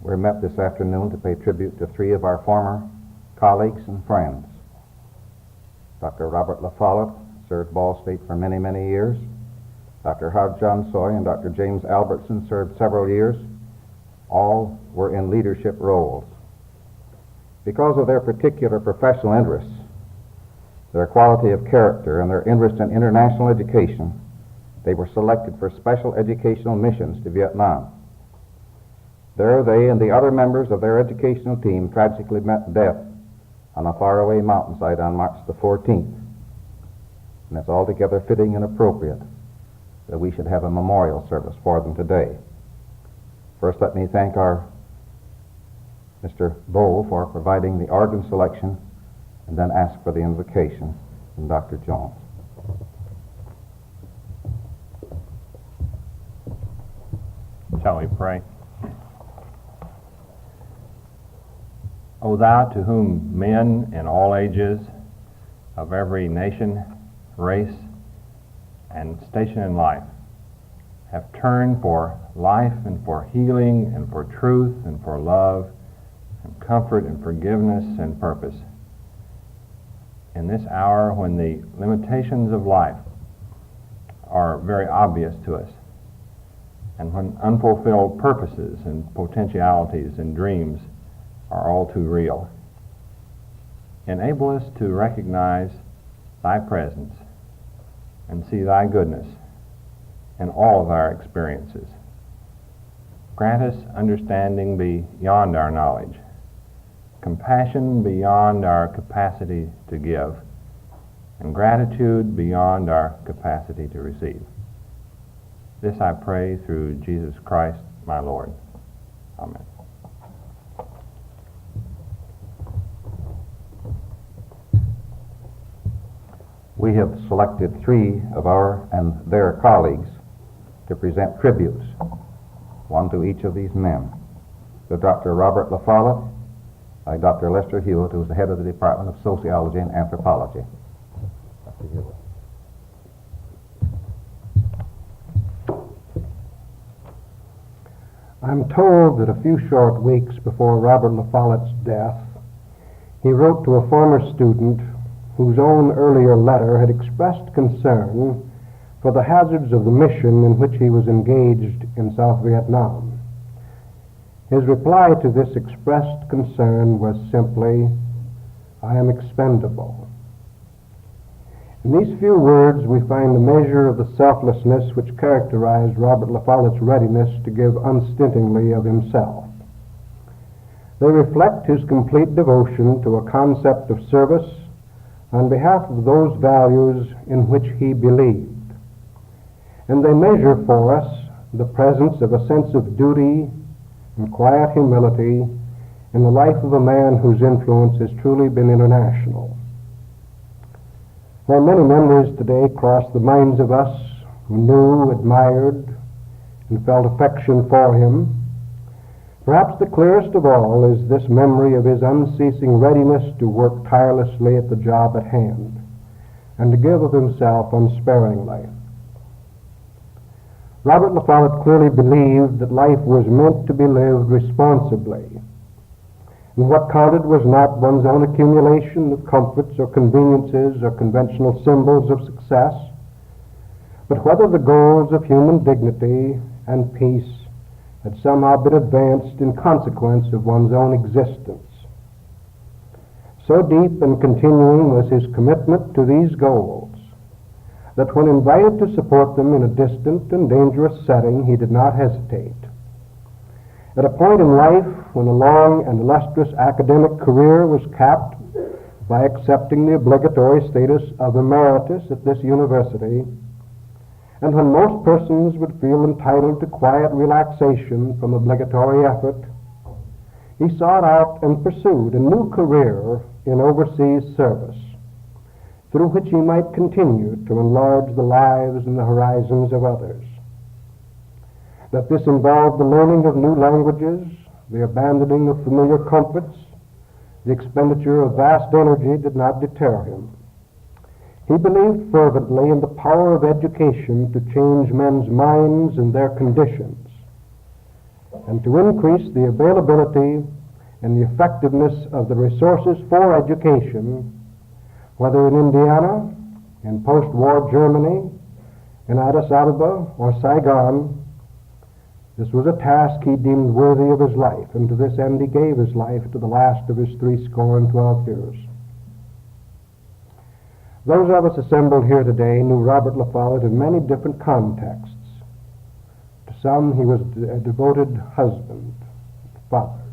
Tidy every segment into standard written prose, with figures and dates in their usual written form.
We're met this afternoon to pay tribute to three of our former colleagues and friends. Dr. Robert LaFollette served Ball State for many, many years. Dr. Johnshoy and Dr. James Albertson served several years. All were in leadership roles. Because of their particular professional interests, their quality of character, and their interest in international education, they were selected for special educational missions to Vietnam. There they and the other members of their educational team tragically met death on a faraway mountainside on March the 14th. And it's altogether fitting and appropriate that we should have a memorial service for them today. First, let me thank our Mr. Bow for providing the organ selection, and then ask for the invocation from Dr. Jones. Shall we pray? O thou to whom men in all ages, of every nation, race, and station in life, have turned for life and for healing and for truth and for love and comfort and forgiveness and purpose. In this hour when the limitations of life are very obvious to us, and when unfulfilled purposes and potentialities and dreams are all too real, enable us to recognize thy presence and see thy goodness in all of our experiences. Grant us understanding beyond our knowledge, compassion beyond our capacity to give, and gratitude beyond our capacity to receive. This I pray through Jesus Christ, my Lord. Amen. We have selected three of our and their colleagues to present tributes, one to each of these men. To Dr. Robert LaFollette by Dr. Lester Hewitt, who is the head of the Department of Sociology and Anthropology. Dr. Hewitt. I'm told that a few short weeks before Robert LaFollette's death, he wrote to a former student whose own earlier letter had expressed concern for the hazards of the mission in which he was engaged in South Vietnam. His reply to this expressed concern was simply, "I am expendable." In these few words, we find a measure of the selflessness which characterized Robert LaFollette's readiness to give unstintingly of himself. They reflect his complete devotion to a concept of service on behalf of those values in which he believed. And they measure for us the presence of a sense of duty and quiet humility in the life of a man whose influence has truly been international. While many memories today cross the minds of us who knew, admired, and felt affection for him, perhaps the clearest of all is this memory of his unceasing readiness to work tirelessly at the job at hand and to give of himself unsparingly. Robert LaFollette clearly believed that life was meant to be lived responsibly, and what counted was not one's own accumulation of comforts or conveniences or conventional symbols of success, but whether the goals of human dignity and peace had somehow been advanced in consequence of one's own existence. So deep and continuing was his commitment to these goals that when invited to support them in a distant and dangerous setting, he did not hesitate. At a point in life when a long and illustrious academic career was capped by accepting the obligatory status of emeritus at this university, and when most persons would feel entitled to quiet relaxation from obligatory effort, he sought out and pursued a new career in overseas service, through which he might continue to enlarge the lives and the horizons of others. That this involved the learning of new languages, the abandoning of familiar comforts, the expenditure of vast energy did not deter him. He believed fervently in the power of education to change men's minds and their conditions. and to increase the availability and the effectiveness of the resources for education, whether in Indiana, in post-war Germany, in Addis Ababa, or Saigon. This was a task he deemed worthy of his life, and to this end he gave his life to the last of his 12 years. Those of us assembled here today knew Robert LaFollette in many different contexts. To some, he was a devoted husband, father.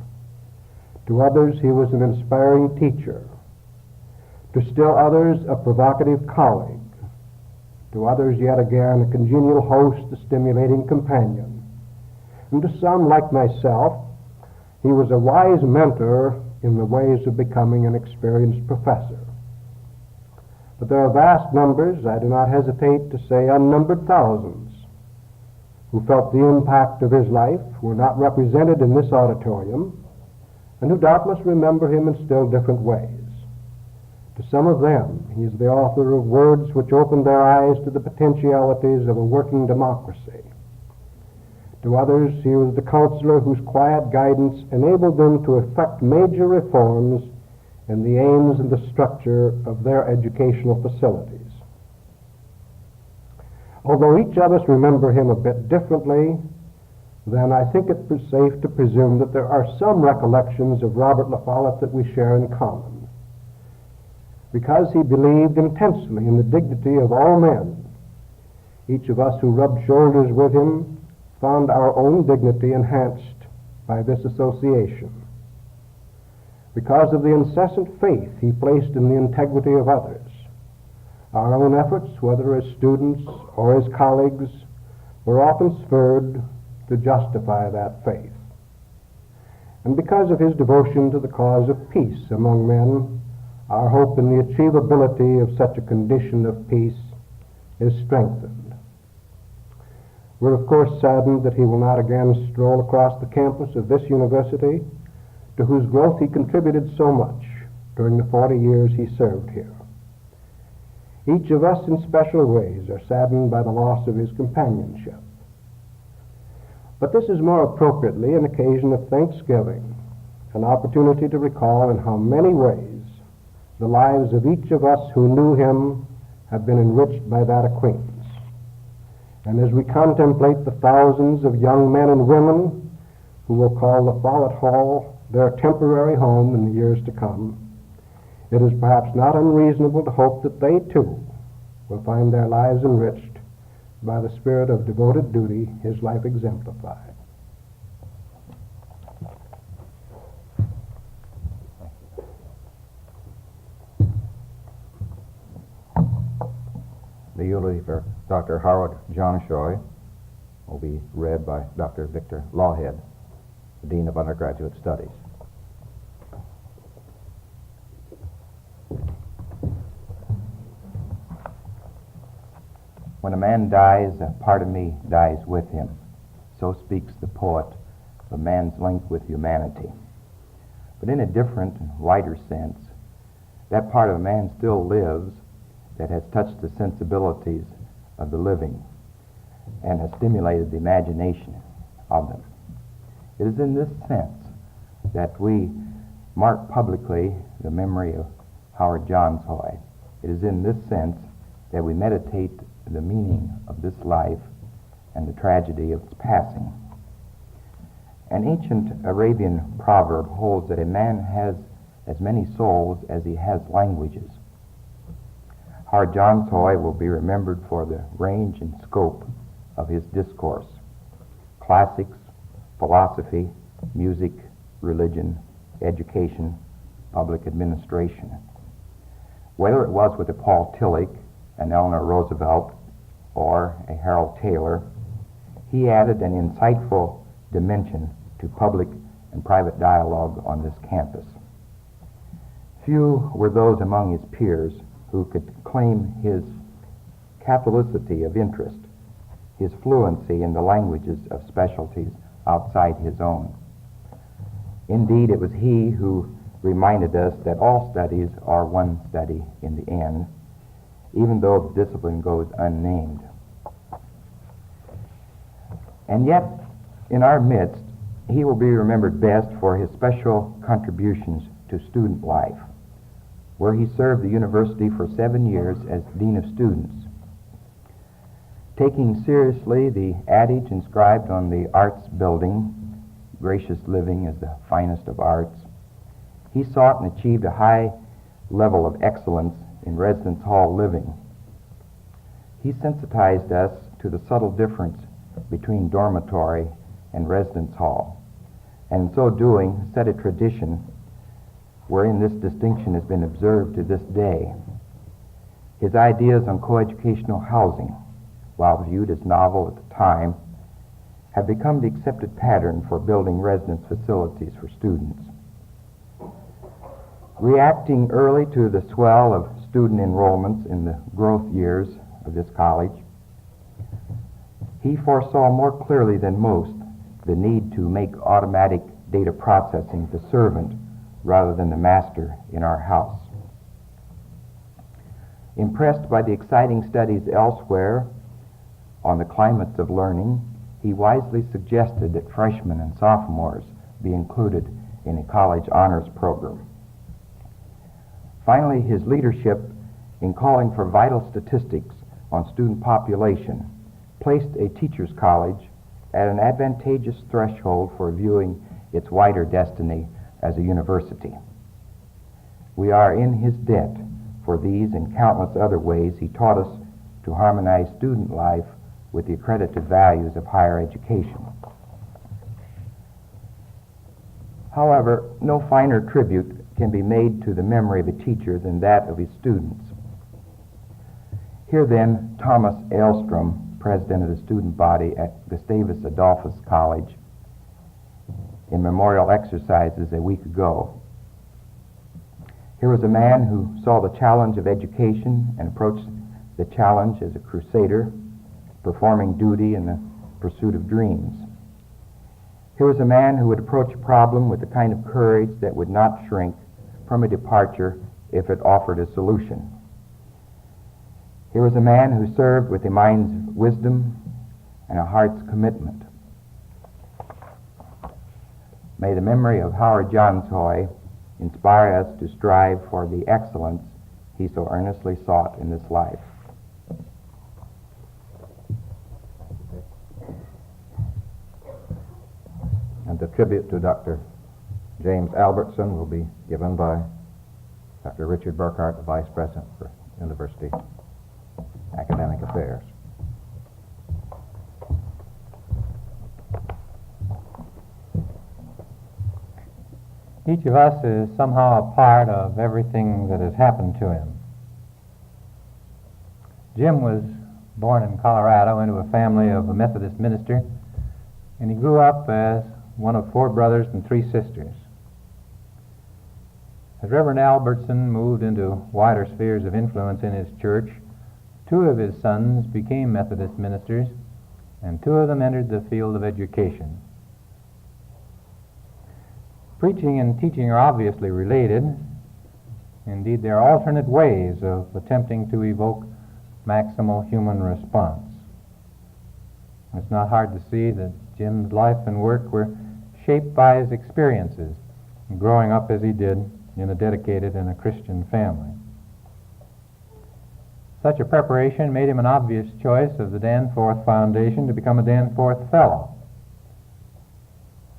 To others, he was an inspiring teacher. To still others, a provocative colleague. To others, yet again, a congenial host, a stimulating companion. And to some, like myself, he was a wise mentor in the ways of becoming an experienced professor. But there are vast numbers, I do not hesitate to say unnumbered thousands, who felt the impact of his life, who were not represented in this auditorium, and who doubtless remember him in still different ways. To some of them, he is the author of words which opened their eyes to the potentialities of a working democracy. To others, he was the counselor whose quiet guidance enabled them to effect major reforms in the aims and the structure of their educational facilities. Although each of us remember him a bit differently, then I think it is safe to presume that there are some recollections of Robert LaFollette that we share in common. Because he believed intensely in the dignity of all men, each of us who rubbed shoulders with him found our own dignity enhanced by this association. Because of the incessant faith he placed in the integrity of others, our own efforts, whether as students or as colleagues, were often spurred to justify that faith. And because of his devotion to the cause of peace among men, our hope in the achievability of such a condition of peace is strengthened. We're of course saddened that he will not again stroll across the campus of this university, to whose growth he contributed so much during the 40 years he served here. Each of us in special ways are saddened by the loss of his companionship. But this is more appropriately an occasion of thanksgiving, an opportunity to recall in how many ways the lives of each of us who knew him have been enriched by that acquaintance. And as we contemplate the thousands of young men and women who will call LaFollette Hall their temporary home in the years to come, it is perhaps not unreasonable to hope that they too will find their lives enriched by the spirit of devoted duty his life exemplified. The eulogy for Dr. Howard Johnshoy will be read by Dr. Victor Lawhead, the Dean of Undergraduate Studies. When a man dies, a part of me dies with him. So speaks the poet of man's link with humanity. But in a different and wider sense, that part of a man still lives that has touched the sensibilities of the living and has stimulated the imagination of them. It is in this sense that we mark publicly the memory of Howard Johnshoy. It is in this sense that we meditate the meaning of this life and the tragedy of its passing. An ancient Arabian proverb holds that a man has as many souls as he has languages. Howard Johnshoy will be remembered for the range and scope of his discourse: classics, philosophy, music, religion, education, public administration. Whether it was with a Paul Tillich, an Eleanor Roosevelt, or a Harold Taylor, he added an insightful dimension to public and private dialogue on this campus. Few were those among his peers who could claim his catholicity of interest, his fluency in the languages of specialties outside his own. Indeed, it was he who reminded us that all studies are one study in the end, even though the discipline goes unnamed. And yet, in our midst, he will be remembered best for his special contributions to student life, where he served the university for 7 years as Dean of Students. Taking seriously the adage inscribed on the Arts Building, gracious living is the finest of arts, he sought and achieved a high level of excellence in residence hall living. He sensitized us to the subtle difference between dormitory and residence hall, and in so doing set a tradition wherein this distinction has been observed to this day. His ideas on coeducational housing, while viewed as novel at the time, have become the accepted pattern for building residence facilities for students. Reacting early to the swell of student enrollments in the growth years of this college, he foresaw more clearly than most the need to make automatic data processing the servant rather than the master in our house. Impressed by the exciting studies elsewhere on the climates of learning, he wisely suggested that freshmen and sophomores be included in a college honors program. Finally, his leadership in calling for vital statistics on student population placed a teachers' college at an advantageous threshold for viewing its wider destiny as a university. We are in his debt for these and countless other ways he taught us to harmonize student life with the accredited values of higher education. However, no finer tribute can be made to the memory of a teacher than that of his students. Here then, Thomas Aylstrom, president of the student body at Gustavus Adolphus College, in memorial exercises a week ago. Here was a man who saw the challenge of education and approached the challenge as a crusader, performing duty in the pursuit of dreams. Here was a man who would approach a problem with the kind of courage that would not shrink from a departure if it offered a solution. Here was a man who served with a mind's wisdom and a heart's commitment. May the memory of Howard Johnshoy inspire us to strive for the excellence he so earnestly sought in this life. And the tribute to Dr. James Albertson will be given by Dr. Richard Burkhardt, the Vice President for University Academic Affairs. Each of us is somehow a part of everything that has happened to him. Jim was born in Colorado into a family of a Methodist minister, and he grew up as one of 4 brothers and 3 sisters. As Reverend Albertson moved into wider spheres of influence in his church, 2 of his sons became Methodist ministers, and 2 of them entered the field of education. Preaching and teaching are obviously related. Indeed, they are alternate ways of attempting to evoke maximal human response. It's not hard to see that Jim's life and work were shaped by his experiences, growing up as he did in a dedicated and a Christian family. Such a preparation made him an obvious choice of the Danforth Foundation to become a Danforth Fellow,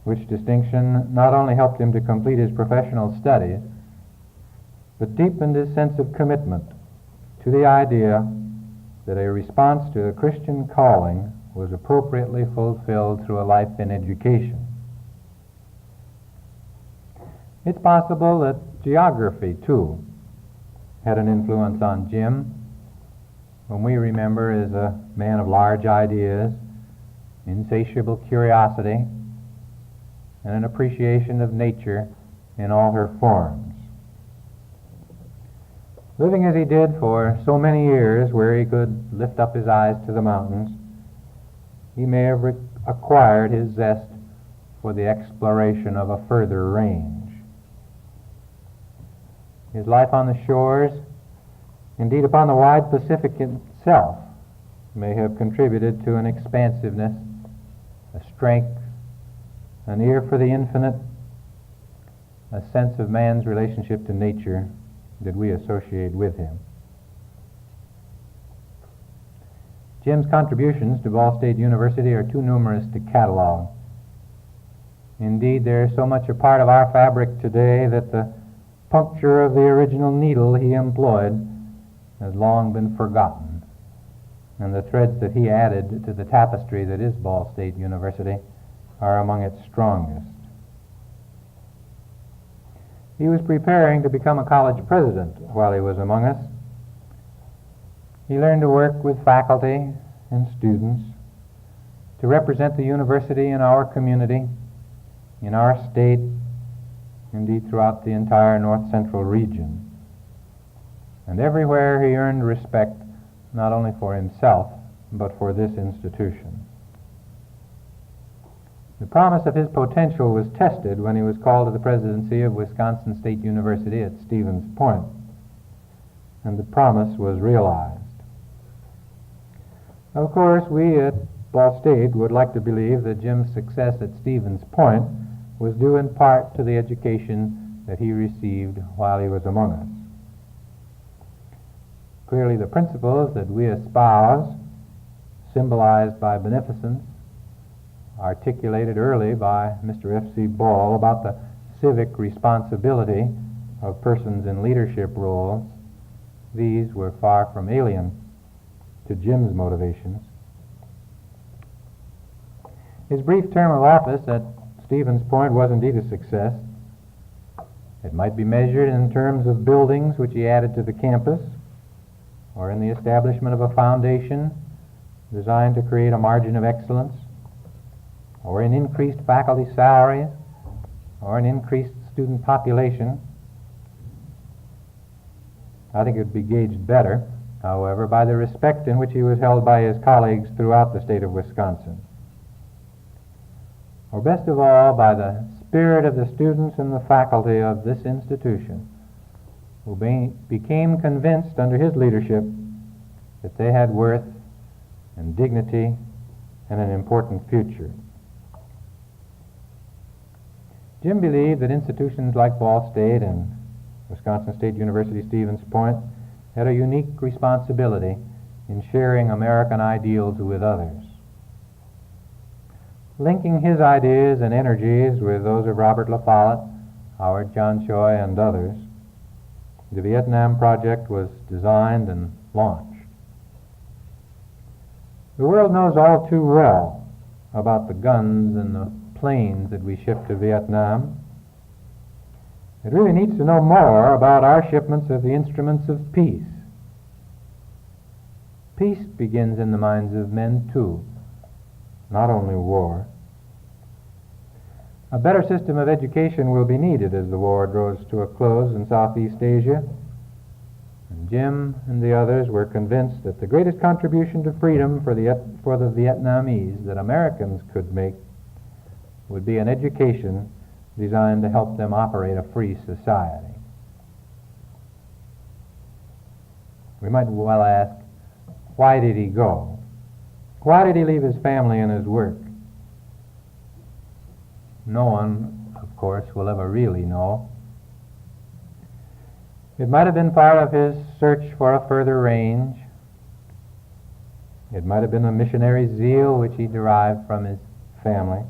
which distinction not only helped him to complete his professional studies, but deepened his sense of commitment to the idea that a response to a Christian calling was appropriately fulfilled through a life in education. It's possible that geography, too, had an influence on Jim, whom we remember as a man of large ideas, insatiable curiosity, and an appreciation of nature in all her forms. Living as he did for so many years, where he could lift up his eyes to the mountains, he may have acquired his zest for the exploration of a further range. His life on the shores, indeed upon the wide Pacific itself, may have contributed to an expansiveness, a strength, an ear for the infinite, a sense of man's relationship to nature that we associate with him. Jim's contributions to Ball State University are too numerous to catalog. Indeed, they're so much a part of our fabric today that the puncture of the original needle he employed has long been forgotten, and the threads that he added to the tapestry that is Ball State University are among its strongest. He was preparing to become a college president while he was among us. He learned to work with faculty and students, to represent the university in our community, in our state, indeed throughout the entire north central region. And everywhere he earned respect, not only for himself, but for this institution. The promise of his potential was tested when he was called to the presidency of Wisconsin State University at Stevens Point, and the promise was realized. Of course, we at Ball State would like to believe that Jim's success at Stevens Point was due in part to the education that he received while he was among us. Clearly, the principles that we espouse, symbolized by beneficence, articulated early by Mr. F.C. Ball about the civic responsibility of persons in leadership roles, these were far from alien to Jim's motivations. His brief term of office at Stevens Point was indeed a success. It might be measured in terms of buildings which he added to the campus, or in the establishment of a foundation designed to create a margin of excellence, or in increased faculty salaries, or an increased student population. I think it would be gauged better, however, by the respect in which he was held by his colleagues throughout the state of Wisconsin. Or best of all, by the spirit of the students and the faculty of this institution, who became convinced under his leadership that they had worth and dignity and an important future. Jim believed that institutions like Ball State and Wisconsin State University Stevens Point had a unique responsibility in sharing American ideals with others. Linking his ideas and energies with those of Robert LaFollette, Howard Johnshoy, and others, the Vietnam Project was designed and launched. The world knows all too well about the guns and the planes that we shipped to Vietnam. It really needs to know more about our shipments of the instruments of peace. Peace begins in the minds of men too, not only war. A better system of education will be needed as the war draws to a close in Southeast Asia. And Jim and the others were convinced that the greatest contribution to freedom for the Vietnamese that Americans could make would be an education designed to help them operate a free society. We might well ask, why did he go? Why did he leave his family and his work? No one, of course, will ever really know. It might have been part of his search for a further range. It might have been a missionary zeal which he derived from his family.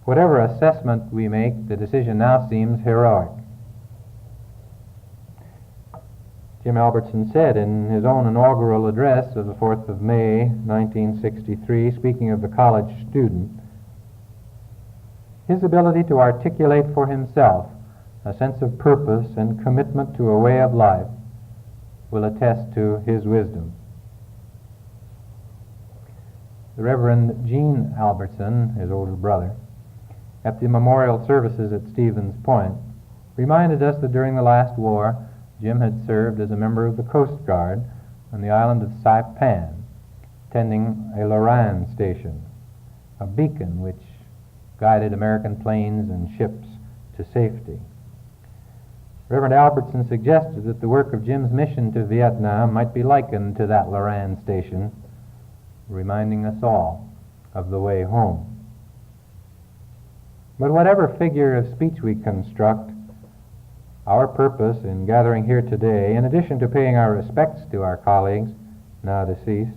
Whatever assessment we make, the decision now seems heroic. Jim Albertson said in his own inaugural address of the 4th of May, 1963, speaking of the college student, his ability to articulate for himself a sense of purpose and commitment to a way of life will attest to his wisdom. The Reverend Gene Albertson, his older brother, at the memorial services at Stevens Point, reminded us that during the last war, Jim had served as a member of the Coast Guard on the island of Saipan, tending a Loran station, a beacon which guided American planes and ships to safety. Reverend Albertson suggested that the work of Jim's mission to Vietnam might be likened to that Loran station, reminding us all of the way home. But whatever figure of speech we construct, our purpose in gathering here today, in addition to paying our respects to our colleagues, now deceased,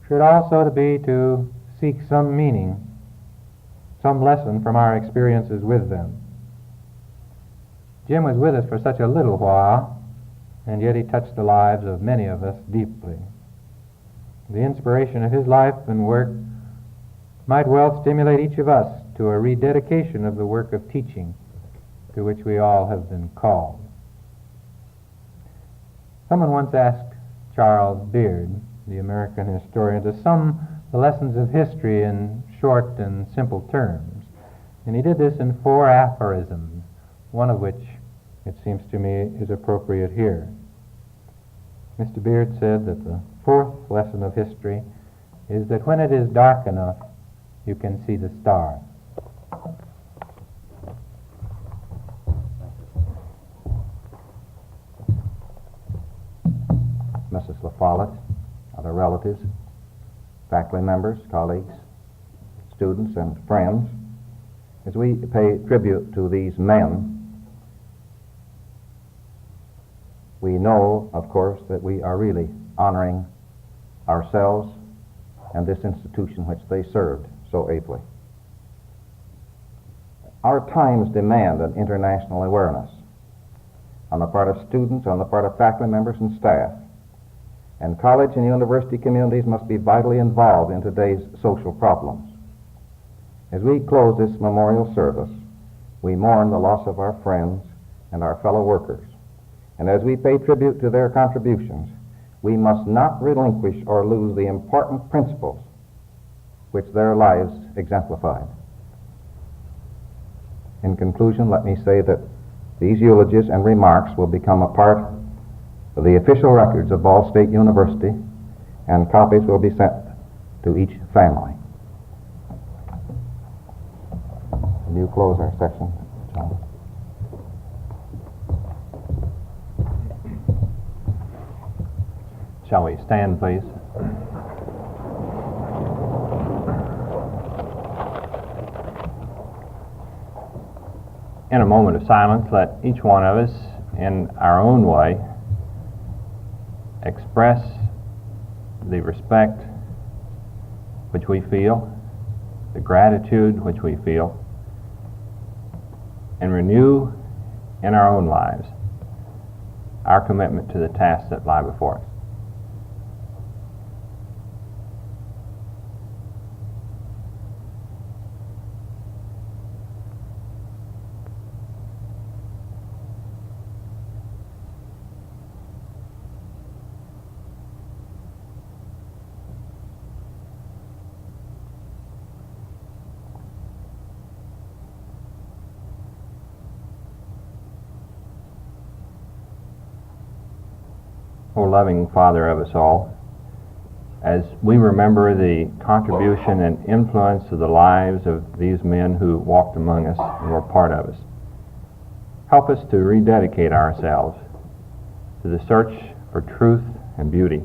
should also be to seek some meaning, some lesson from our experiences with them. Jim was with us for such a little while, and yet he touched the lives of many of us deeply. The inspiration of his life and work might well stimulate each of us to a rededication of the work of teaching to which we all have been called. Someone once asked Charles Beard, the American historian, to sum the lessons of history in short and simple terms. And he did this in 4 aphorisms, one of which, it seems to me, is appropriate here. Mr. Beard said that the 4th lesson of history is that when it is dark enough, you can see the stars. Mrs. LaFollette, other relatives, faculty members, colleagues, students, and friends, as we pay tribute to these men, we know, of course, that we are really honoring ourselves and this institution which they served so ably. Our times demand an international awareness on the part of students, on the part of faculty members and staff. And college and university communities must be vitally involved in today's social problems. As we close this memorial service, we mourn the loss of our friends and our fellow workers. And as we pay tribute to their contributions, we must not relinquish or lose the important principles which their lives exemplified. In conclusion, let me say that these eulogies and remarks will become a part of the official records of Ball State University, and copies will be sent to each family. Will you close our session, John? Shall we stand, please? In a moment of silence, let each one of us, in our own way, express the respect which we feel, the gratitude which we feel, and renew in our own lives our commitment to the tasks that lie before us. O loving Father of us all, as we remember the contribution and influence of the lives of these men who walked among us and were part of us, help us to rededicate ourselves to the search for truth and beauty,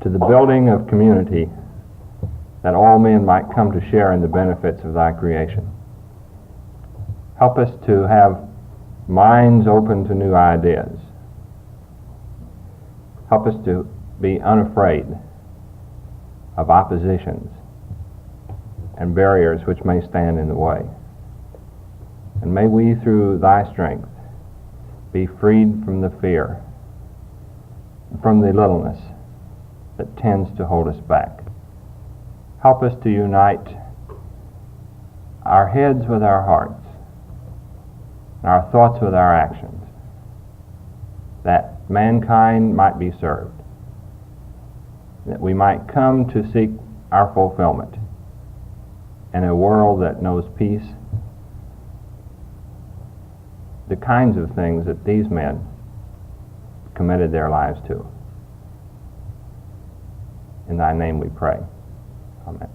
to the building of community, that all men might come to share in the benefits of thy creation. Help us to have minds open to new ideas. Help us to be unafraid of oppositions and barriers which may stand in the way. And may we, through thy strength, be freed from the fear, from the littleness that tends to hold us back. Help us to unite our heads with our hearts, and our thoughts with our actions, that mankind might be served, that we might come to seek our fulfillment in a world that knows peace, the kinds of things that these men committed their lives to. In thy name we pray. Amen.